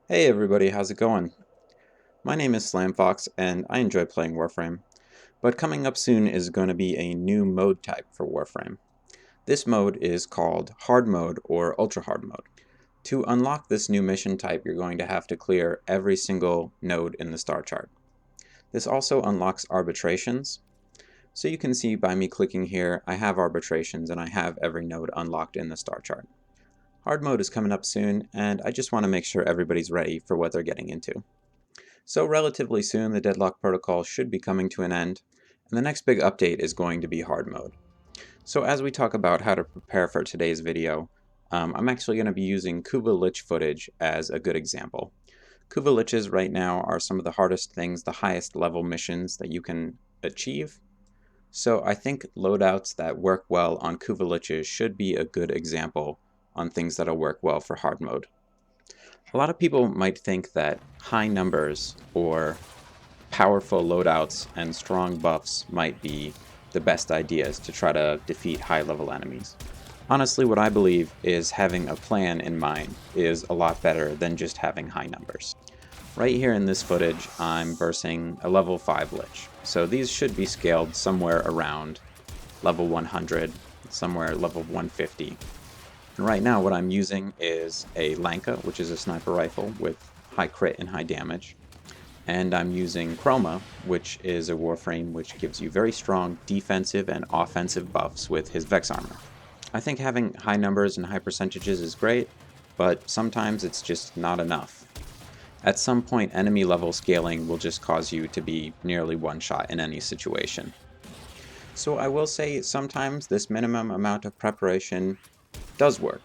Hey everybody, how's it going? My name is SlamFox and I enjoy playing Warframe, but coming up soon is going to be a new mode type for Warframe. This mode is called Hard Mode or Ultra Hard Mode. To unlock this new mission type, you're going to have to clear every single node in the star chart. This also unlocks arbitrations. So you can see by me clicking here, I have arbitrations and I have every node unlocked in the star chart. Hard mode is coming up soon, and I just want to make sure everybody's ready for what they're getting into. So relatively soon, the Deadlock Protocol should be coming to an end, and the next big update is going to be hard mode. So as we talk about how to prepare for today's video, I'm actually going to be using Kuva Lich footage as a good example. Kuva Liches right now are some of the hardest things, the highest level missions that you can achieve. So I think loadouts that work well on Kuva Liches should be a good example on things that'll work well for hard mode. A lot of people might think that high numbers or powerful loadouts and strong buffs might be the best ideas to try to defeat high level enemies. Honestly, what I believe is having a plan in mind is a lot better than just having high numbers. Right here in this footage, I'm versing a level 5 Lich, so these should be scaled somewhere around level 100, somewhere level 150. And right now what I'm using is a Lanka, which is a sniper rifle with high crit and high damage. And I'm using Chroma, which is a Warframe which gives you very strong defensive and offensive buffs with his Vex armor. I think having high numbers and high percentages is great, but sometimes it's just not enough. At some point, enemy level scaling will just cause you to be nearly one shot in any situation. So I will say sometimes this minimum amount of preparation does work.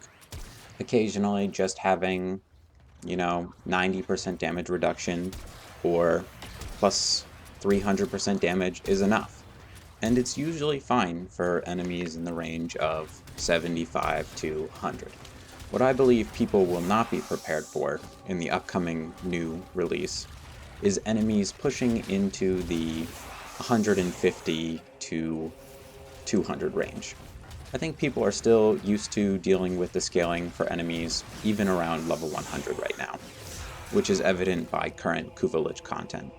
Occasionally just having, 90% damage reduction or plus 300% damage is enough. And it's usually fine for enemies in the range of 75 to 100. What I believe people will not be prepared for in the upcoming new release is enemies pushing into the 150 to 200 range. I think people are still used to dealing with the scaling for enemies even around level 100 right now, which is evident by current Kuva Lich content.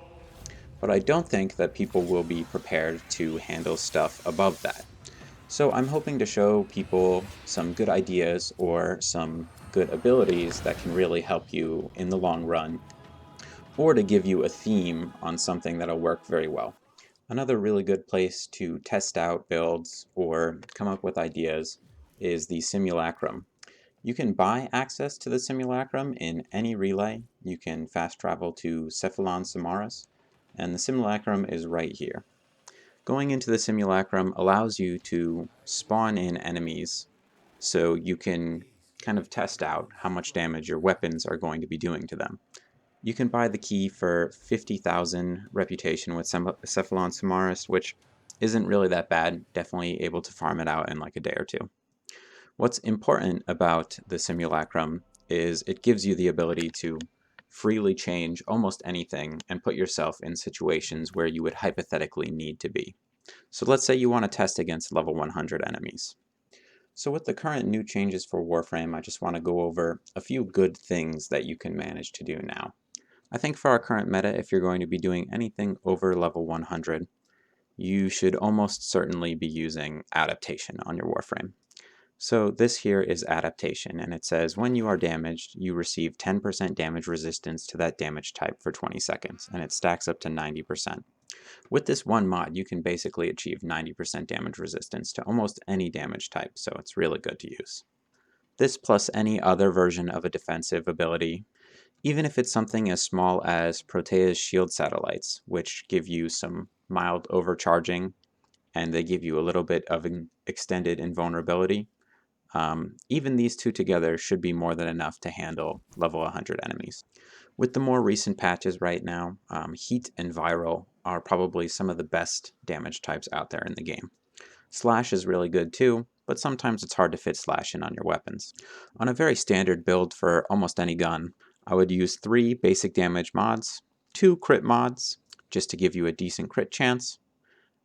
But I don't think that people will be prepared to handle stuff above that. So I'm hoping to show people some good ideas or some good abilities that can really help you in the long run, or to give you a theme on something that'll work very well. Another really good place to test out builds or come up with ideas is the Simulacrum. You can buy access to the Simulacrum in any relay. You can fast travel to Cephalon Samaras, and the Simulacrum is right here. Going into the Simulacrum allows you to spawn in enemies so you can kind of test out how much damage your weapons are going to be doing to them. You can buy the key for 50,000 reputation with Cephalon Samaras, which isn't really that bad, definitely able to farm it out in like a day or two. What's important about the Simulacrum is it gives you the ability to freely change almost anything and put yourself in situations where you would hypothetically need to be. So let's say you want to test against level 100 enemies. So with the current new changes for Warframe, I just want to go over a few good things that you can manage to do now. I think for our current meta, if you're going to be doing anything over level 100, you should almost certainly be using Adaptation on your Warframe. So this here is Adaptation, and it says when you are damaged, you receive 10% damage resistance to that damage type for 20 seconds, and it stacks up to 90%. With this one mod, you can basically achieve 90% damage resistance to almost any damage type, so it's really good to use. This plus any other version of a defensive ability, even if it's something as small as Protea's shield satellites, which give you some mild overcharging, and they give you a little bit of an extended invulnerability. Even these two together should be more than enough to handle level 100 enemies. With the more recent patches right now, Heat and Viral are probably some of the best damage types out there in the game. Slash is really good too, but sometimes it's hard to fit Slash in on your weapons. On a very standard build for almost any gun, I would use 3 basic damage mods, 2 crit mods, just to give you a decent crit chance,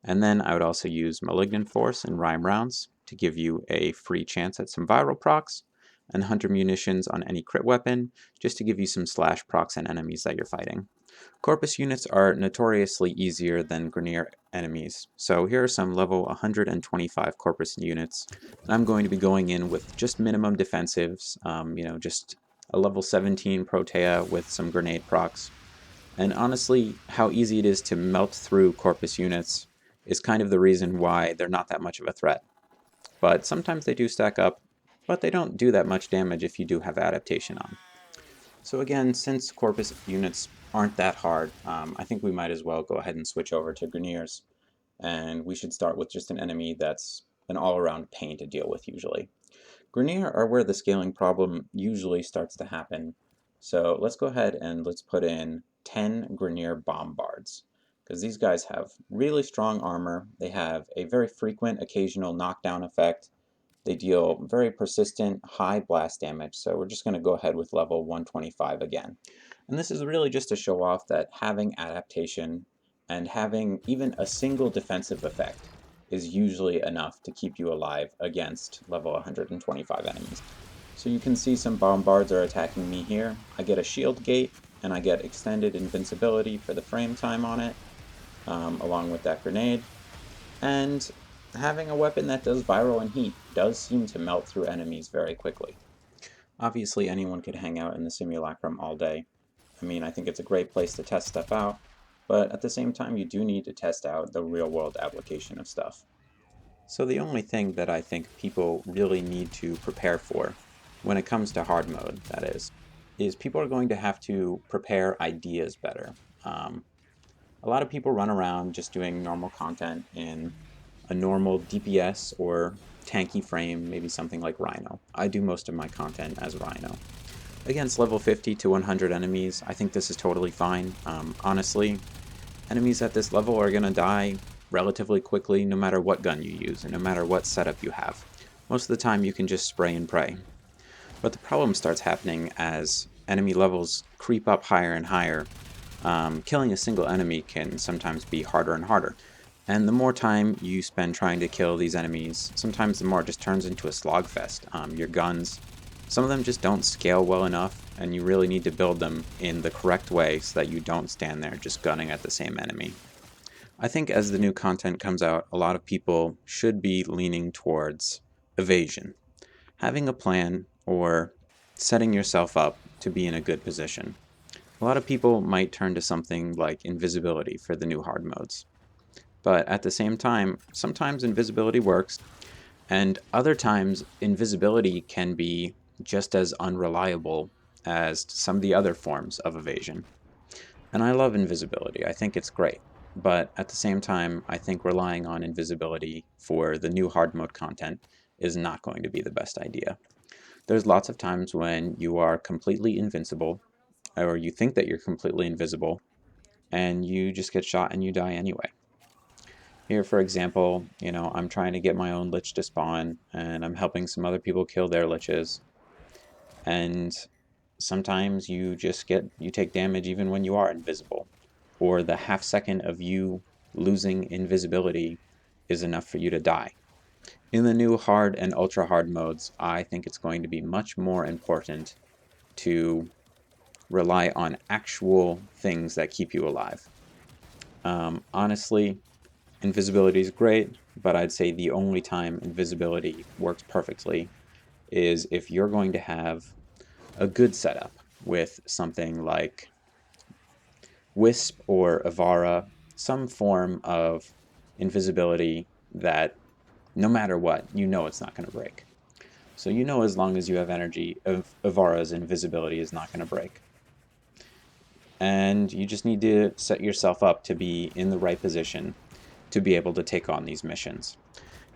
and then I would also use Malignant Force and Rhyme Rounds to give you a free chance at some viral procs, and hunter munitions on any crit weapon, just to give you some slash procs on enemies that you're fighting. Corpus units are notoriously easier than Grineer enemies, so here are some level 125 Corpus units, and I'm going to be going in with just minimum defensives, just a level 17 Protea with some grenade procs. And honestly, how easy it is to melt through Corpus units is kind of the reason why they're not that much of a threat. But sometimes they do stack up, but they don't do that much damage if you do have Adaptation on. So again, since Corpus units aren't that hard, I think we might as well go ahead and switch over to Grineers. And we should start with just an enemy that's an all-around pain to deal with usually. Grineer are where the scaling problem usually starts to happen. So let's go ahead and let's put in 10 Grineer Bombards, because these guys have really strong armor, they have a very frequent occasional knockdown effect, they deal very persistent high blast damage, so we're just going to go ahead with level 125 again. And this is really just to show off that having Adaptation and having even a single defensive effect is usually enough to keep you alive against level 125 enemies. So you can see some Bombards are attacking me here. I get a shield gate, and I get extended invincibility for the frame time on it, along with that grenade. And having a weapon that does viral and heat does seem to melt through enemies very quickly. Obviously anyone could hang out in the Simulacrum all day. I mean, I think it's a great place to test stuff out, but at the same time you do need to test out the real-world application of stuff. So the only thing that I think people really need to prepare for, when it comes to hard mode, that is people are going to have to prepare ideas better. A lot of people run around just doing normal content in a normal DPS or tanky frame, maybe something like Rhino. I do most of my content as Rhino. Against level 50 to 100 enemies, I think this is totally fine. Honestly, enemies at this level are going to die relatively quickly no matter what gun you use and no matter what setup you have. Most of the time you can just spray and pray. But the problem starts happening as enemy levels creep up higher and higher. Killing a single enemy can sometimes be harder and harder. And the more time you spend trying to kill these enemies, sometimes the more it just turns into a slogfest. Your guns, some of them just don't scale well enough, and you really need to build them in the correct way so that you don't stand there just gunning at the same enemy. I think as the new content comes out, a lot of people should be leaning towards evasion. Having a plan or setting yourself up to be in a good position. A lot of people might turn to something like invisibility for the new hard modes. But at the same time, sometimes invisibility works, and other times invisibility can be just as unreliable as some of the other forms of evasion. And I love invisibility, I think it's great. But at the same time, I think relying on invisibility for the new hard mode content is not going to be the best idea. There's lots of times when you are completely invincible, or you think that you're completely invisible, and you just get shot and you die anyway. Here, for example, I'm trying to get my own lich to spawn, and I'm helping some other people kill their liches. And sometimes you take damage even when you are invisible. Or the half second of you losing invisibility is enough for you to die. In the new hard and ultra hard modes, I think it's going to be much more important to rely on actual things that keep you alive. Honestly, invisibility is great, but I'd say the only time invisibility works perfectly is if you're going to have a good setup with something like Wisp or Avara, some form of invisibility that no matter what, it's not going to break. So as long as you have energy, Avara's invisibility is not going to break. And you just need to set yourself up to be in the right position to be able to take on these missions.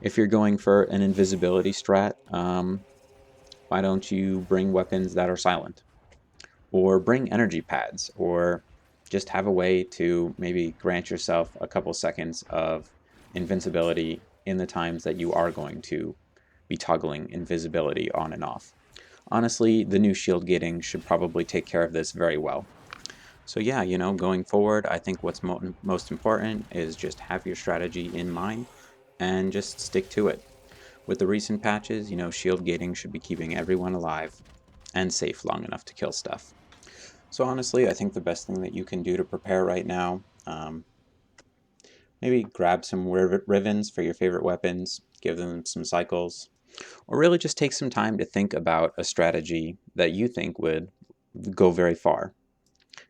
If you're going for an invisibility strat, why don't you bring weapons that are silent? Or bring energy pads, or just have a way to maybe grant yourself a couple seconds of invincibility in the times that you are going to be toggling invisibility on and off. Honestly, the new shield gating should probably take care of this very well. So yeah, going forward, I think what's most important is just have your strategy in mind and just stick to it. With the recent patches, you know, shield gating should be keeping everyone alive and safe long enough to kill stuff. So honestly, I think the best thing that you can do to prepare right now, maybe grab some Rivens for your favorite weapons, give them some cycles, or really just take some time to think about a strategy that you think would go very far.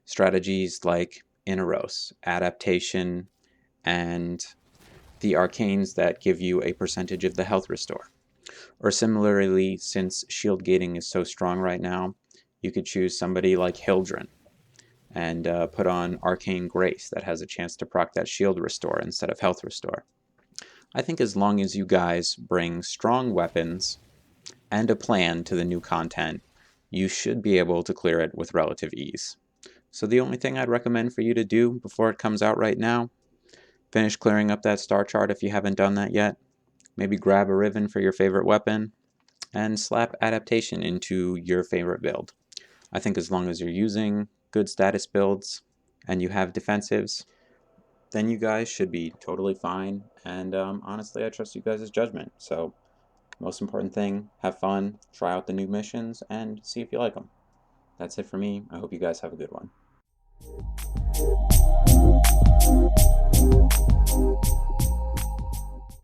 Strategies like Inaros, Adaptation, and the arcanes that give you a percentage of the health restore. Or similarly, since shield gating is so strong right now, you could choose somebody like Hildren and put on Arcane Grace that has a chance to proc that shield restore instead of health restore. I think as long as you guys bring strong weapons and a plan to the new content, you should be able to clear it with relative ease. So the only thing I'd recommend for you to do before it comes out right now, finish clearing up that star chart if you haven't done that yet, maybe grab a Riven for your favorite weapon, and slap Adaptation into your favorite build. I think as long as you're using good status builds and you have defensives, then you guys should be totally fine. And honestly, I trust you guys' judgment. So most important thing, have fun, try out the new missions, and see if you like them. That's it for me. I hope you guys have a good one.